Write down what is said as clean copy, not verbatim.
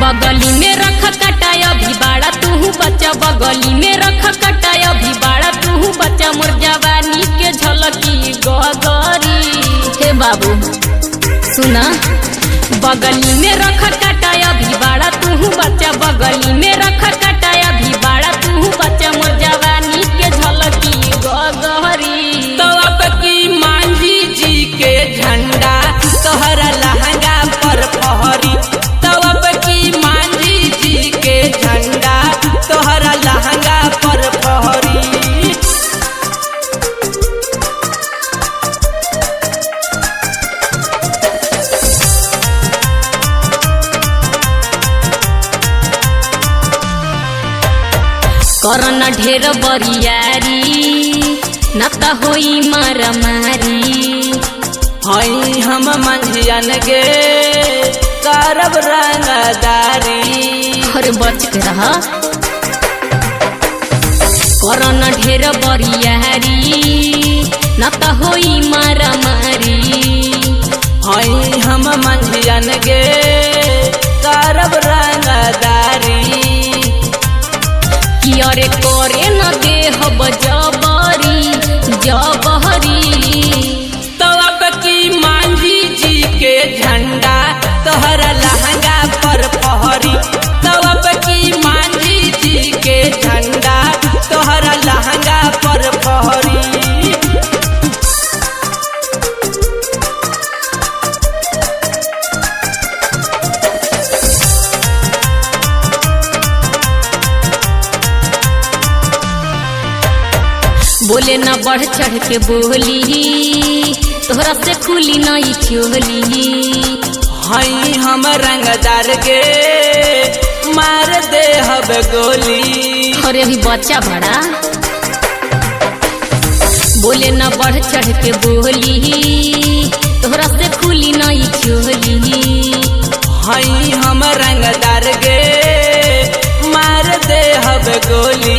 बगली में रख कटाय अभी बाड़ा तू बच्चा, बगली में रख कटाय अभी बाड़ा तू बच्चा, मोर जवानी के झलकी गगरी। हे बाबू सुना, बगली में रख कटाय अभी बाड़ा तू बच्चा, बगली में रख कटाय अभी बाड़ा तू बच्चा, मोर जवानी के झलकी गगरी। तो अब की मांझी जी के झंडा तोहरा लहंगा पर फहरी, तो अब की मांझी जी के झंडा तोहरा लहंगा पर फहरी। करना ढेर बरियारी न त होई मारामारी। हई हम मंझियन गे करब रंगदारी। अरे बच के रह, करना ढेर बरियारी न त होई मारामारी। हई हम मंझियन गे करब रंगदारी। कि अरे करे न देह जबरी जबहरी। तो अब की मांझी जी के झंडा तोहरा लहंगा पर फहरी, तो अब की मांझी जी के झंडा तोहरा लहंगा पर फहरी। बोले न बढ़ चढ़ के बोली, तोहरा से खुली नहीं चोली। हई हम रंगदार गे मार दे हब गोली। अरे अभी बच्चा बड़ा, बोले न बढ़ चढ़ के बोली, तोहरा से खुली नहीं चोली। हई हम रंगदार गे मार दे हब गोली।